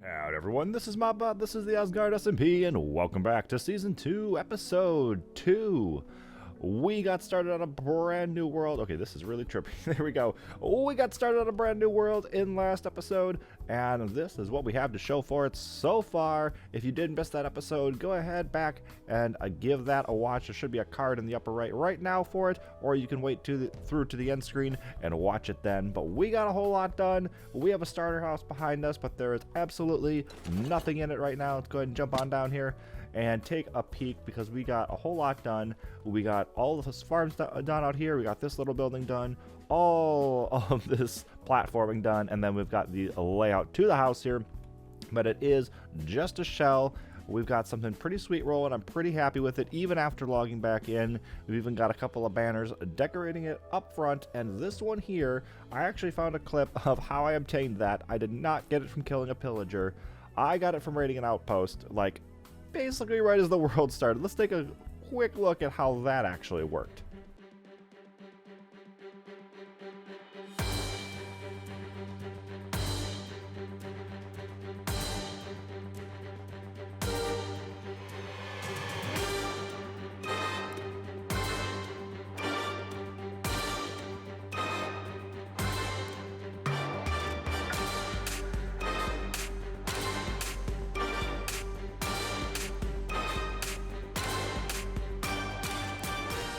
Howdy everyone, this is Mobbot, this is the Asgaard SMP, and welcome back to Season 2, Episode 2. We got started on a brand new world. Okay, this is really trippy. There we go. We got started on a brand new world in last episode, and this is what we have to show for it so far. If you did miss that episode, go ahead back and give that a watch. There should be a card in the upper right now for it, or you can wait through to the end screen and watch it then. But we got a whole lot done. We have a starter house behind us, but there is absolutely nothing in it right now. Let's go ahead and jump on down here and take a peek because we got a whole lot done. We got all of this farms done out here. We got this little building done, all of this platforming done, and then we've got the layout to the house here, but it is just a shell. We've got something pretty sweet rolling. I'm pretty happy with it, even after logging back in. We've even got a couple of banners decorating it up front, and this one here, I actually found a clip of how I obtained that. I did not get it from killing a pillager. I got it from raiding an outpost, like basically right as the world started. Let's take a quick look at how that actually worked.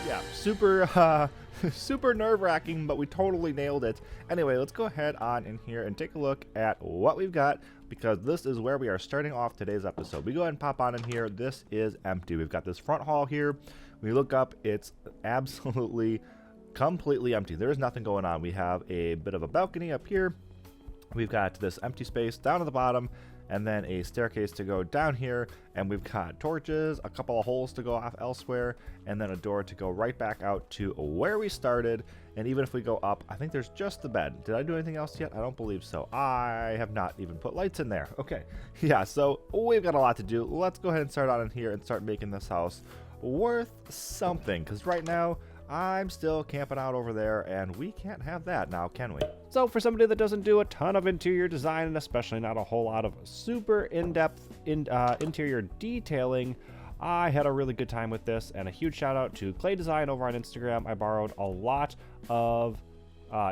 Yeah, super nerve-wracking, but we totally nailed it. Anyway, let's go ahead on in here and take a look at what we've got, because this is where we are starting off today's episode. We go ahead and pop on in here. This is empty. We've got this front hall here. When you look up, it's absolutely completely empty. There's nothing going on. We have a bit of a balcony up here. We've got this empty space down at the bottom, and then a staircase to go down here, and we've got torches, a couple of holes to go off elsewhere, and then a door to go right back out to where we started. And even if we go up, I think there's just the bed. Did I do anything else yet? I don't believe so. I have not even put lights in there. Okay, yeah, so we've got a lot to do. Let's go ahead and start on in here and start making this house worth something, because right now I'm still camping out over there, and we can't have that now, can we? So for somebody that doesn't do a ton of interior design, and especially not a whole lot of super in-depth interior detailing, I had a really good time with this, and a huge shout out to Clay Design over on Instagram. I borrowed a lot of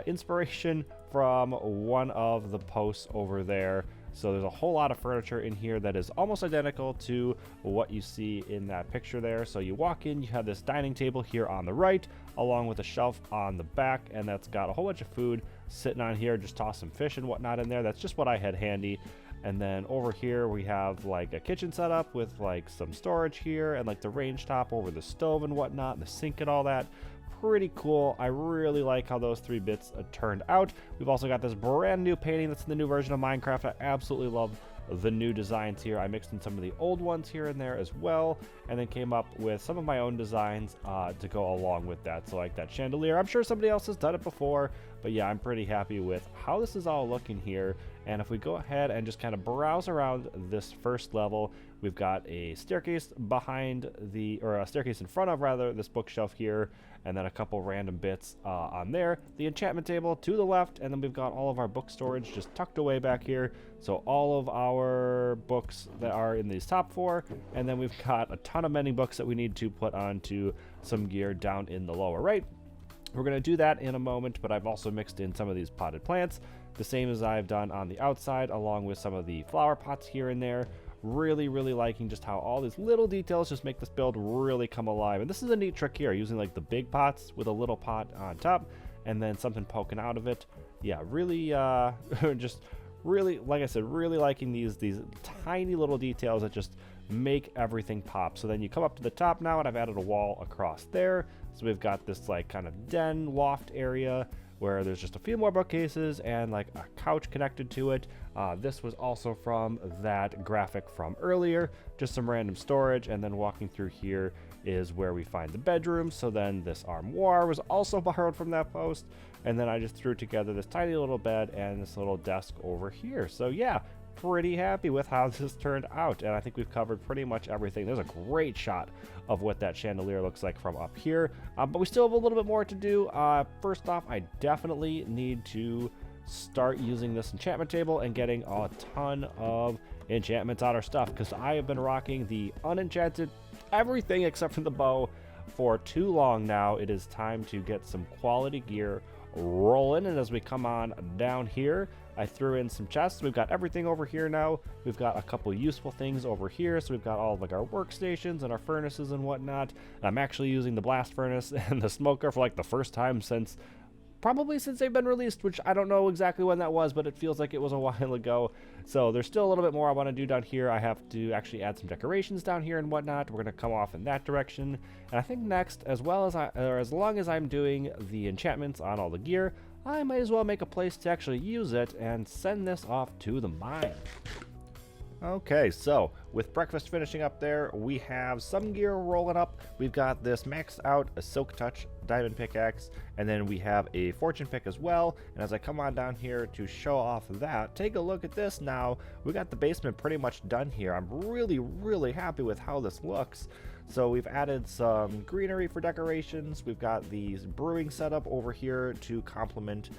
inspiration from one of the posts over there. So there's a whole lot of furniture in here that is almost identical to what you see in that picture there. So you walk in, you have this dining table here on the right, along with a shelf on the back, and that's got a whole bunch of food sitting on here. Just toss some fish and whatnot in there. That's just what I had handy. And then over here we have like a kitchen setup with like some storage here, and like the range top over the stove and whatnot, and the sink and all that. Pretty cool. I really like how those three bits turned out. We've also got this brand new painting that's in the new version of Minecraft. I absolutely love the new designs here. I mixed in some of the old ones here and there as well, and then came up with some of my own designs to go along with that. So like that chandelier, I'm sure somebody else has done it before, but yeah, I'm pretty happy with how this is all looking here. And if we go ahead and just kind of browse around this first level, we've got a staircase behind or a staircase in front of rather this bookshelf here, and then a couple random bits on there. The enchantment table to the left, and then we've got all of our book storage just tucked away back here. So all of our books that are in these top four, and then we've got a ton of mending books that we need to put onto some gear down in the lower right. We're going to do that in a moment, but I've also mixed in some of these potted plants, the same as I've done on the outside, along with some of the flower pots here and there. Really liking just how all these little details just make this build really come alive. And this is a neat trick here, using like the big pots with a little pot on top and then something poking out of it. Yeah, really just really, like I said, really liking these tiny little details that just make everything pop. So then you come up to the top now, and I've added a wall across there. So we've got this like kind of den loft area where there's just a few more bookcases and like a couch connected to it. This was also from that graphic from earlier, just some random storage. And then walking through here is where we find the bedroom. So then this armoire was also borrowed from that post. And then I just threw together this tiny little bed and this little desk over here. So yeah, pretty happy with how this turned out, and I think we've covered pretty much everything. There's a great shot of what that chandelier looks like from up here, but we still have a little bit more to do. First off, I definitely need to start using this enchantment table and getting a ton of enchantments on our stuff, because I have been rocking the unenchanted everything except for the bow for too long now. It is time to get some quality gear rolling. And as we come on down here, I threw in some chests. We've got everything over here now. We've got a couple useful things over here. So we've got all of like our workstations and our furnaces and whatnot. I'm actually using the blast furnace and the smoker for like the first time since probably since they've been released, which I don't know exactly when that was, but it feels like it was a while ago. So there's still a little bit more I want to do down here. I have to actually add some decorations down here and whatnot. We're going to come off in that direction. And I think next, as long as I'm doing the enchantments on all the gear, I might as well make a place to actually use it and send this off to the mine. Okay, so with breakfast finishing up there, we have some gear rolling up. We've got this maxed out a Silk Touch diamond pickaxe, and then we have a fortune pick as well. And as I come on down here to show off that, take a look at this now. We got the basement pretty much done here. I'm really happy with how this looks. So we've added some greenery for decorations. We've got these brewing setup over here to complement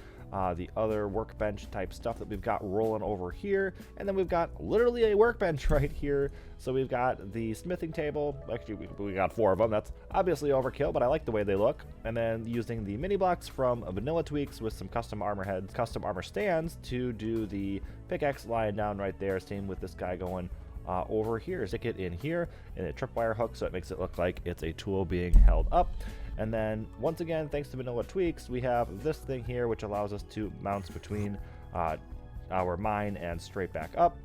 the other workbench type stuff that we've got rolling over here. And then we've got literally a workbench right here. So we've got the smithing table. Actually, we got 4 of them. That's obviously overkill, but I like the way they look. And then using the mini blocks from Vanilla Tweaks with some custom armor heads, custom armor stands to do the pickaxe lying down right there. Same with this guy going over here. Stick it in here in a tripwire hook so it makes it look like it's a tool being held up. And then once again, thanks to Vanilla Tweaks, we have this thing here which allows us to bounce between our mine and straight back up.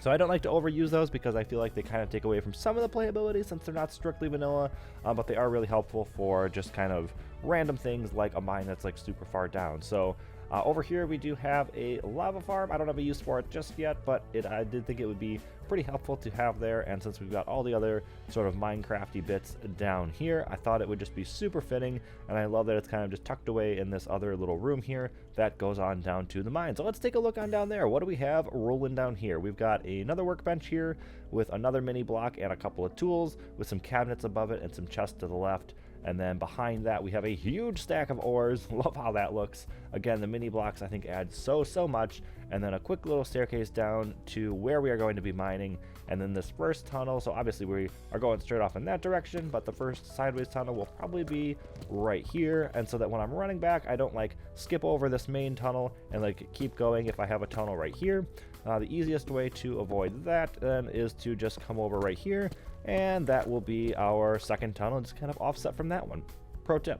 So I don't like to overuse those because I feel like they kind of take away from some of the playability since they're not strictly vanilla, but they are really helpful for just kind of random things like a mine that's like super far down. So over here we do have a lava farm. I don't have a use for it just yet, but I did think it would be pretty helpful to have there. And since we've got all the other sort of Minecrafty bits down here, I thought it would just be super fitting. And I love that it's kind of just tucked away in this other little room here that goes on down to the mine. So let's take a look on down there. What do we have rolling down here? We've got another workbench here with another mini block and a couple of tools with some cabinets above it and some chests to the left. And then behind that, we have a huge stack of ores. Love how that looks. Again, the mini blocks, I think, add so much. And then a quick little staircase down to where we are going to be mining. And then this first tunnel, so obviously we are going straight off in that direction, but the first sideways tunnel will probably be right here. And so that when I'm running back, I don't like skip over this main tunnel and like keep going if I have a tunnel right here. The easiest way to avoid that then is to just come over right here, and that will be our second tunnel, just kind of offset from that one. Pro tip.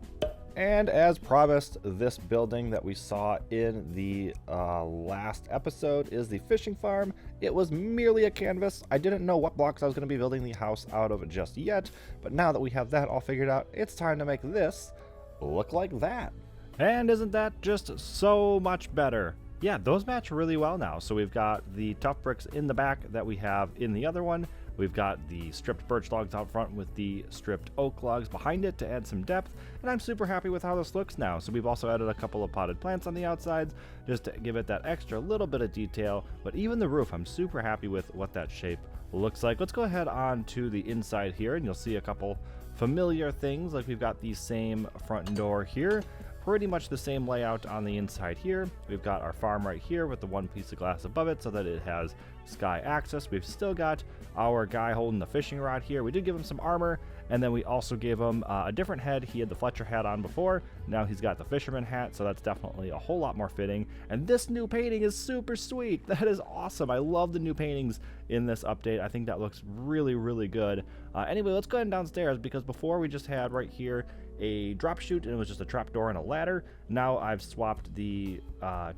And as promised, this building that we saw in the last episode is the fishing farm. It was merely a canvas. I didn't know what blocks I was going to be building the house out of just yet, but now that we have that all figured out, it's time to make this look like that. And isn't that just so much better? Yeah, those match really well now. So we've got the tough bricks in the back that we have in the other one. We've got the stripped birch logs out front with the stripped oak logs behind it to add some depth, and I'm super happy with how this looks now. So we've also added a couple of potted plants on the outsides just to give it that extra little bit of detail, but even the roof, I'm super happy with what that shape looks like. Let's go ahead on to the inside here, and you'll see a couple familiar things, like we've got the same front door here. Pretty much the same layout on the inside here. We've got our farm right here with the one piece of glass above it so that it has sky access. We've still got our guy holding the fishing rod here. We did give him some armor, and then we also gave him a different head. He had the Fletcher hat on before. Now he's got the fisherman hat, so that's definitely a whole lot more fitting. And this new painting is super sweet. That is awesome. I love the new paintings in this update. I think that looks really good. Anyway, let's go ahead and downstairs, because before we just had right here a drop chute and it was just a trap door and a ladder. Now I've swapped the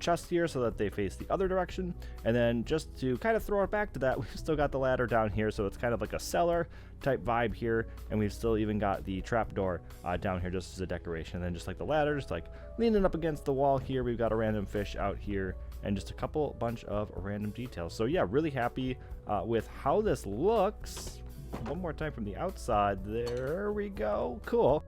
chests here so that they face the other direction, and then just to kind of throw it back to that, we've still got the ladder down here, so it's kind of like a cellar type vibe here, and we've still even got the trap door down here just as a decoration. And then just like the ladder, just like leaning up against the wall here, we've got a random fish out here and just a bunch of random details. So yeah, really happy with how this looks. One more time from the outside. There we go. Cool.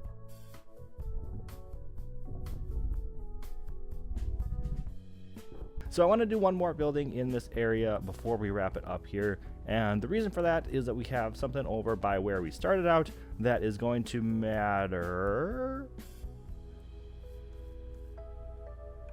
So I want to do one more building in this area before we wrap it up here. And the reason for that is that we have something over by where we started out that is going to matter.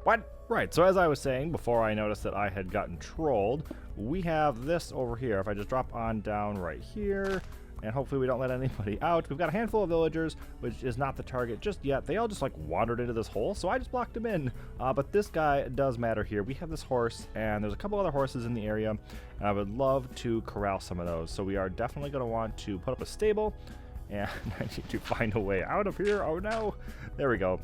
What? Right, so as I was saying before I noticed that I had gotten trolled, we have this over here. If I just drop on down right here, and hopefully we don't let anybody out. We've got a handful of villagers, which is not the target just yet. They all just like wandered into this hole, so I just blocked them in. But this guy does matter here. We have this horse, and there's a couple other horses in the area, and I would love to corral some of those. So we are definitely going to want to put up a stable, and I need to find a way out of here. Oh no, there we go.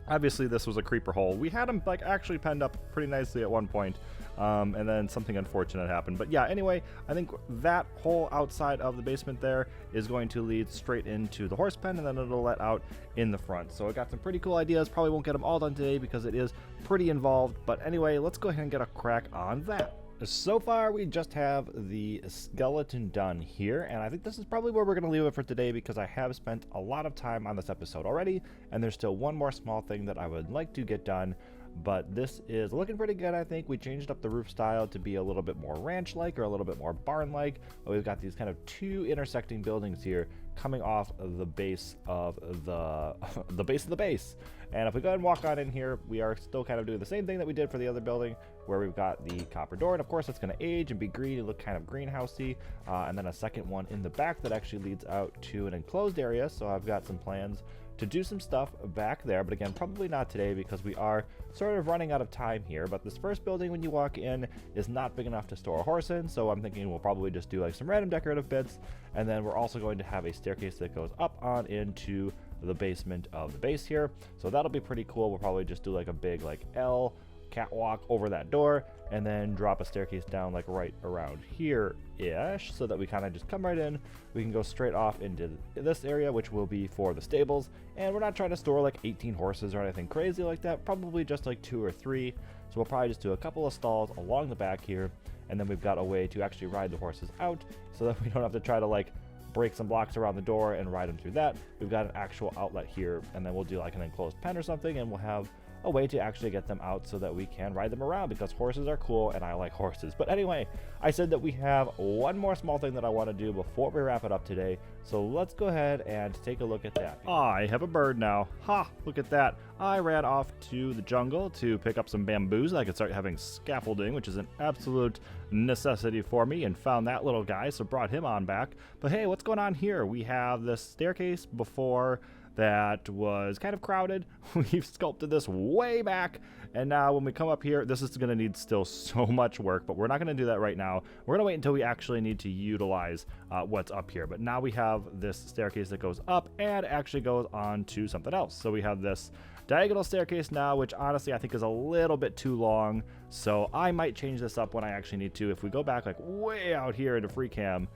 Obviously this was a creeper hole. We had them like actually penned up pretty nicely at one point. And then something unfortunate happened. But yeah, anyway, I think that hole outside of the basement there is going to lead straight into the horse pen, and then it'll let out in the front. So I got some pretty cool ideas. Probably won't get them all done today because it is pretty involved. But anyway, let's go ahead and get a crack on that. So far, we just have the skeleton done here, and I think this is probably where we're going to leave it for today because I have spent a lot of time on this episode already, and there's still one more small thing that I would like to get done. But this is looking pretty good, I think. We changed up the roof style to be a little bit more ranch-like or a little bit more barn-like. We've got these kind of two intersecting buildings here coming off of the base of the base of the base. And if we go ahead and walk on in here, we are still kind of doing the same thing that we did for the other building, where we've got the copper door, and of course it's going to age and be green and look kind of greenhousey. And then a second one in the back that actually leads out to an enclosed area. So I've got some plans to do some stuff back there, but again, probably not today because we are sort of running out of time here. But this first building, when you walk in, is not big enough to store a horse in, so I'm thinking we'll probably just do like some random decorative bits, and then we're also going to have a staircase that goes up on into the basement of the base here, so that'll be pretty cool. We'll probably just do like a big like L catwalk over that door, and then drop a staircase down like right around here-ish, so that we kind of just come right in. We can go straight off into this area, which will be for the stables, and we're not trying to store like 18 horses or anything crazy like that, probably just like 2 or 3. So we'll probably just do a couple of stalls along the back here, and then we've got a way to actually ride the horses out so that we don't have to try to like break some blocks around the door and ride them through that. We've got an actual outlet here, and then we'll do like an enclosed pen or something, and we'll have a way to actually get them out so that we can ride them around, because horses are cool and I like horses. But anyway, I said that we have one more small thing that I want to do before we wrap it up today, so let's go ahead and take a look at that. I have a bird now. Ha, look at that. I ran off to the jungle to pick up some bamboo so I could start having scaffolding, which is an absolute necessity for me, and found that little guy, so brought him on back. But hey, what's going on here? We have this staircase before that was kind of crowded. We've sculpted this way back, and now when we come up here, this is going to need still so much work, but we're not going to do that right now. We're going to wait until we actually need to utilize what's up here. But now we have this staircase that goes up and actually goes on to something else. So we have this diagonal staircase now, which honestly I think is a little bit too long, so I might change this up when I actually need to. If we go back like way out here into free cam,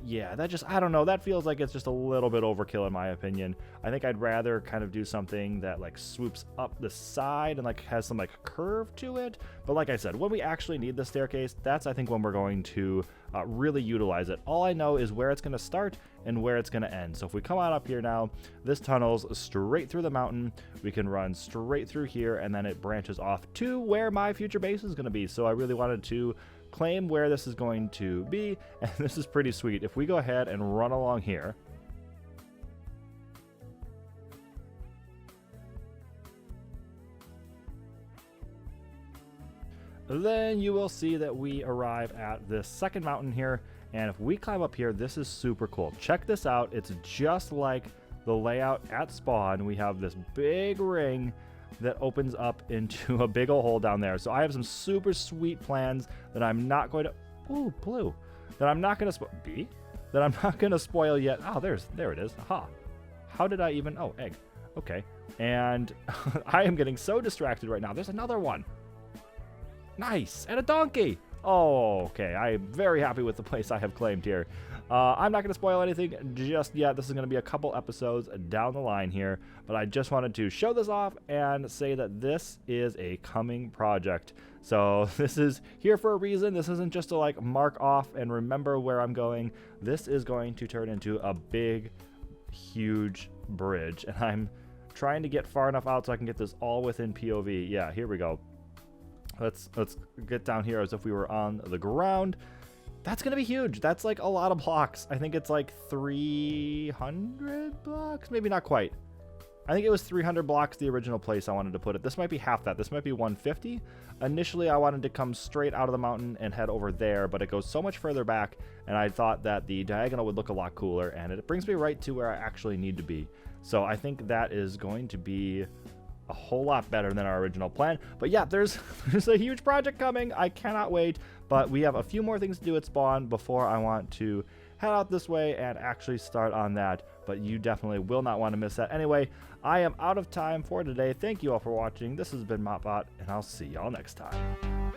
yeah, that just, I don't know, that feels like it's just a little bit overkill in my opinion. I think I'd rather kind of do something that like swoops up the side and like has some like curve to it. But like I said, when we actually need the staircase, that's I think when we're going to really utilize it. All I know is where it's going to start and where it's going to end. So if we come on up here now, this tunnel's straight through the mountain. We can run straight through here, and then it branches off to where my future base is going to be. So I really wanted to claim where this is going to be, and this is pretty sweet. If we go ahead and run along here, then you will see that we arrive at this second mountain here, and if we climb up here, this is super cool. Check this out. It's just like the layout at spawn. We have this big ring that opens up into a big old hole down there. So I have some super sweet plans that I'm not going to, ooh, blue, that I'm not going to, that I'm not going to spoil yet. Oh, there it is. Aha. How did I even, oh, egg. Okay. And I am getting so distracted right now. There's another one. Nice. And a donkey. Oh, okay. I'm very happy with the place I have claimed here. I'm not going to spoil anything just yet. This is going to be a couple episodes down the line here, but I just wanted to show this off and say that this is a coming project. So this is here for a reason. This isn't just to like mark off and remember where I'm going. This is going to turn into a big, huge bridge, and I'm trying to get far enough out so I can get this all within POV. Yeah, here we go. Let's get down here as if we were on the ground. That's going to be huge. That's like a lot of blocks. I think it's like 300 blocks. Maybe not quite. I think it was 300 blocks, the original place I wanted to put it. This might be half that. This might be 150. Initially, I wanted to come straight out of the mountain and head over there, but it goes so much further back, and I thought that the diagonal would look a lot cooler, and it brings me right to where I actually need to be. So I think that is going to be a whole lot better than our original plan. But yeah, there's a huge project coming. I cannot wait, but we have a few more things to do at spawn before I want to head out this way and actually start on that. But you definitely will not want to miss that. Anyway, I am out of time for today. Thank you all for watching. This has been MopBot, and I'll see y'all next time.